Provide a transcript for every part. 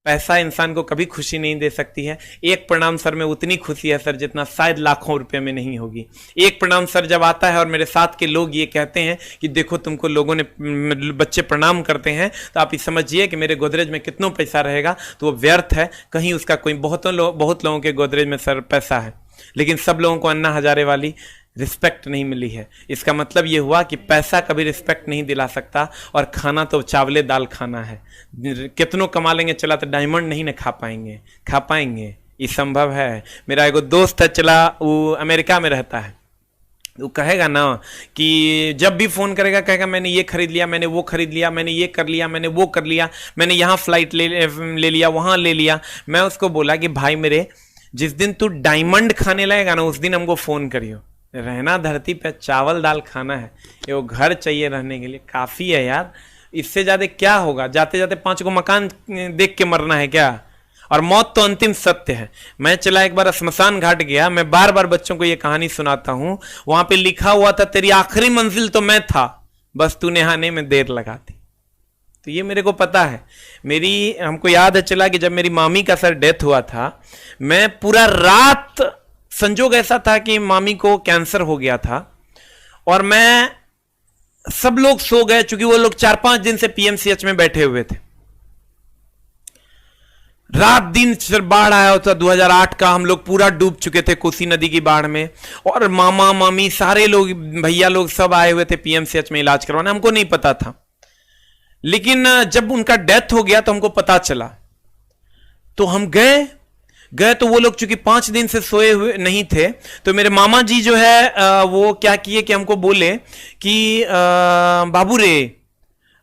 पैसा इंसान को कभी खुशी नहीं दे सकती है। एक प्रणाम सर में उतनी खुशी है सर जितना शायद लाखों रुपए में नहीं होगी। एक प्रणाम सर जब आता है और मेरे साथ के लोग ये कहते हैं कि देखो तुमको लोगों ने, बच्चे प्रणाम करते हैं, तो आप ये समझिए कि मेरे गोदरेज में कितना पैसा रहेगा, तो वो व्यर्थ है। कहीं उसका कोई बहुत लोगों के गोदरेज में सर पैसा है, लेकिन सब लोगों को अन्ना हजारे वाली रिस्पेक्ट नहीं मिली है। इसका मतलब ये हुआ कि पैसा कभी रिस्पेक्ट नहीं दिला सकता, और खाना तो चावले दाल खाना है। कितनों कमा लेंगे चला तो डायमंड नहीं ना खा पाएंगे, ये संभव है। मेरा एगो दोस्त है, चला वो अमेरिका में रहता है, वो कहेगा ना कि जब भी फोन करेगा कहेगा मैंने ये खरीद लिया, मैंने वो खरीद लिया, मैंने ये कर लिया, मैंने वो कर लिया, मैंने यहाँ फ्लाइट ले लिया, वहाँ ले लिया। मैं उसको बोला कि भाई मेरे, जिस दिन तू डायमंड खाने लगेगा ना उस दिन हमको फोन करियो। रहना धरती पे चावल दाल खाना है, ये वो घर चाहिए रहने के लिए, काफी है यार। इससे ज्यादा क्या होगा? जाते जाते 5 को मकान देख के मरना है क्या? और मौत तो अंतिम सत्य है। मैं चला एक बार स्मशान घाट गया, मैं बार बार बच्चों को ये कहानी सुनाता हूं। वहां पे लिखा हुआ था तेरी आखिरी मंजिल तो मैं था, बस तूने आने में देर लगा दी। तो ये मेरे को पता है। हमको याद है चला कि जब मेरी मामी का सर डेथ हुआ था, मैं पूरा रात, संजोग ऐसा था कि मामी को कैंसर हो गया था, और मैं, सब लोग सो गए चूंकि वो लोग 4-5 दिन से पीएमसीएच में बैठे हुए थे। रात दिन सर बाढ़ आया होता 2008 का, हम लोग पूरा डूब चुके थे कोसी नदी की बाढ़ में, और मामा मामी सारे लोग, भैया लोग सब आए हुए थे पीएमसीएच में इलाज करवाने। हमको नहीं पता था, लेकिन जब उनका डेथ हो गया तो हमको पता चला, तो हम गए तो वो लोग चूंकि 5 दिन से सोए हुए नहीं थे, तो मेरे मामा जी जो है वो क्या किए कि हमको बोले कि बाबू रे,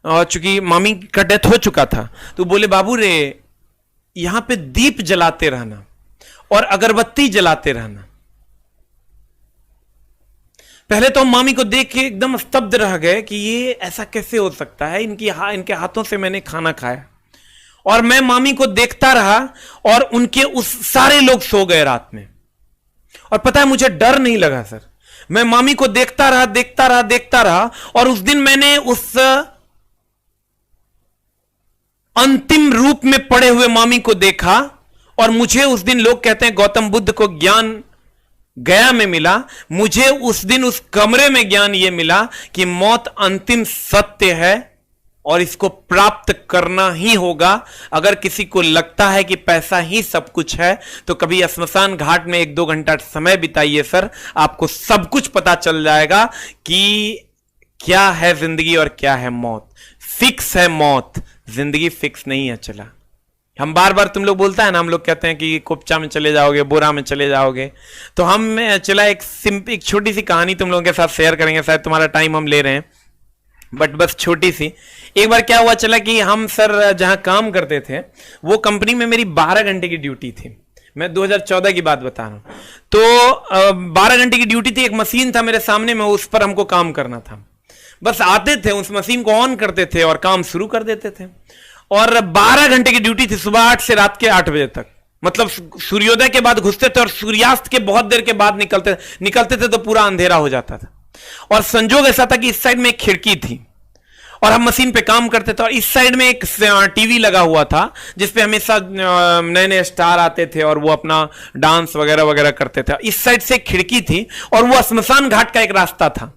चूंकि मामी का डेथ हो चुका था, तो बोले बाबू रे यहां पे दीप जलाते रहना और अगरबत्ती जलाते रहना। पहले तो हम मामी को देख के एकदम स्तब्ध रह गए कि ये ऐसा कैसे हो सकता है, इनके हाथों से मैंने खाना खाया। और मैं मामी को देखता रहा, और उनके उस सारे लोग सो गए रात में, और पता है मुझे डर नहीं लगा सर। मैं मामी को देखता रहा, और उस दिन मैंने उस अंतिम रूप में पड़े हुए मामी को देखा, और मुझे उस दिन, लोग कहते हैं गौतम बुद्ध को ज्ञान गया में मिला, मुझे उस दिन उस कमरे में ज्ञान यह मिला कि मौत अंतिम सत्य है, और इसको प्राप्त करना ही होगा। अगर किसी को लगता है कि पैसा ही सब कुछ है, तो कभी स्मशान घाट में 1-2 घंटा समय बिताइए सर, आपको सब कुछ पता चल जाएगा कि क्या है जिंदगी और क्या है मौत। फिक्स है मौत, जिंदगी फिक्स नहीं है। चला, हम बार बार, तुम लोग बोलता है ना, हम लोग कहते हैं कि कोपचा में चले जाओगे, बोरा में चले जाओगे, तो हम चला एक छोटी सी कहानी तुम लोगों के साथ शेयर करेंगे। शायद तुम्हारा टाइम हम ले रहे हैं, बट बस छोटी सी। एक बार क्या हुआ चला कि हम सर जहां काम करते थे, वो कंपनी में मेरी 12 घंटे की ड्यूटी थी। मैं 2014 की बात बता रहा हूं। तो 12 घंटे की ड्यूटी थी। एक मशीन था मेरे सामने में, उस पर हमको काम करना था। बस आते थे, उस मशीन को ऑन करते थे और काम शुरू कर देते थे। और 12 घंटे की ड्यूटी थी, सुबह 8 से रात के 8 बजे तक। मतलब सूर्योदय के बाद घुसते थे और सूर्यास्त के बहुत देर के बाद निकलते थे, तो पूरा अंधेरा हो जाता था। और संजोग ऐसा था कि इस साइड में एक खिड़की थी, और हम मशीन पे काम करते थे, और इस साइड में एक टीवी लगा हुआ था जिसपे हमेशा नए नए स्टार आते थे और वो अपना डांस वगैरह वगैरह करते थे। इस साइड से एक खिड़की थी, और वो स्मशान घाट का एक रास्ता था।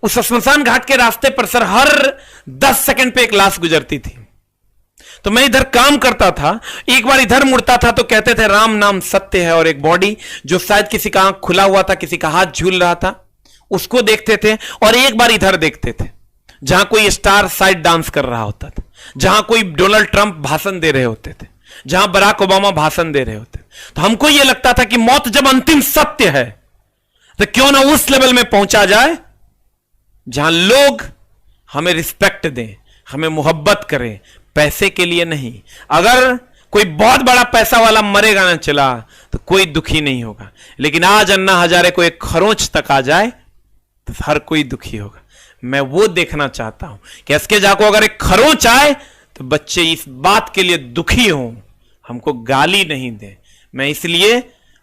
उस स्मशान घाट के रास्ते पर सर हर 10 सेकंड पे एक लाश गुजरती थी। तो मैं इधर काम करता था, एक बार इधर मुड़ता था तो कहते थे राम नाम सत्य है, और एक बॉडी जो शायद किसी का आंख खुला हुआ था, किसी का हाथ झूल रहा था, उसको देखते थे। और एक बार इधर देखते थे जहां कोई स्टार साइड डांस कर रहा होता था, जहां कोई डोनाल्ड ट्रंप भाषण दे रहे होते थे, जहां बराक ओबामा भाषण दे रहे होते। तो हमको यह लगता था कि मौत जब अंतिम सत्य है, तो क्यों ना उस लेवल में पहुंचा जाए जहां लोग हमें रिस्पेक्ट दें, हमें मोहब्बत करें, पैसे के लिए नहीं। अगर कोई बहुत बड़ा पैसा वाला मरेगा ना चला, तो कोई दुखी नहीं होगा। लेकिन आज अन्ना हजारे को एक खरोंच तक आ जाए तो हर कोई दुखी होगा। मैं वो देखना चाहता हूं कि एसके झा को अगर एक खरोंच आए तो बच्चे इस बात के लिए दुखी हों, हमको गाली नहीं दे। मैं इसलिए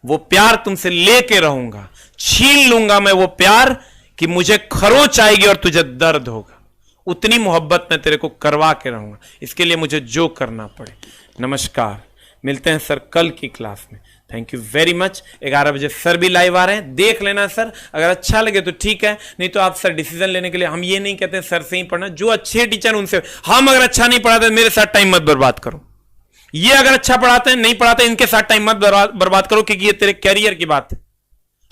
वो प्यार तुमसे लेके रहूंगा, छीन लूंगा मैं वो प्यार कि मुझे खरोंच आएगी और तुझे दर्द होगा। उतनी मोहब्बत मैं तेरे को करवा के रहूंगा, इसके लिए मुझे जो करना पड़े। नमस्कार, मिलते हैं सर कल की क्लास में। Thank you very much. 11 बजे सर भी लाइव आ रहे हैं, देख लेना सर, अगर अच्छा लगे तो ठीक है, नहीं तो आप सर डिसीजन लेने के लिए, हम ये नहीं कहते सर से ही पढ़ना, जो अच्छे टीचर उनसे, हम अगर अच्छा नहीं पढ़ाते मेरे साथ टाइम मत बर्बाद करो, ये अगर अच्छा पढ़ाते हैं नहीं पढ़ाते इनके साथ टाइम मत बर्बाद करो, क्योंकि ये तेरे कैरियर की बात है।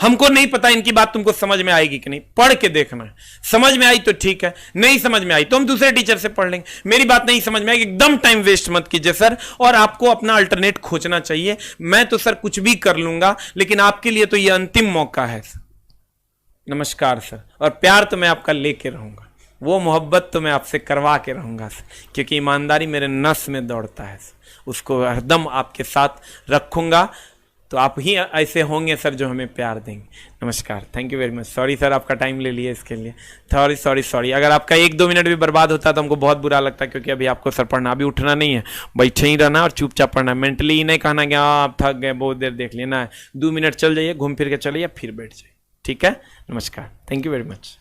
हमको नहीं पता इनकी बात तुमको समझ में आएगी कि नहीं, पढ़ के देखना है, समझ में आई तो ठीक है, नहीं समझ में आई तो हम दूसरे टीचर से पढ़ लेंगे। मेरी बात नहीं समझ में आएगी, एकदम टाइम वेस्ट मत कीजिए सर, और आपको अपना अल्टरनेट खोजना चाहिए। मैं तो सर कुछ भी कर लूंगा, लेकिन आपके लिए तो यह अंतिम मौका है सर। नमस्कार सर, और प्यार तो मैं आपका लेके रहूंगा, वो मोहब्बत तो मैं आपसे करवा के रहूंगा सर, क्योंकि ईमानदारी मेरे नस में दौड़ता है सर, उसको हरदम आपके साथ रखूंगा, तो आप ही ऐसे होंगे सर जो हमें प्यार देंगे। नमस्कार, thank you very much. Sorry sir आपका टाइम ले लिए इसके लिए, सॉरी। अगर आपका 1-2 मिनट भी बर्बाद होता तो हमको बहुत बुरा लगता, क्योंकि अभी आपको सर पढ़ना, अभी उठना नहीं है, बैठे ही रहना और चुपचाप पढ़ना, मेंटली ही नहीं कहना कि हाँ आप थक गए बहुत देर देख लेना है, 2 मिनट चल जाइए, घूम फिर के चलिए, फिर बैठ जाइए, ठीक है। नमस्कार, थैंक यू वेरी मच।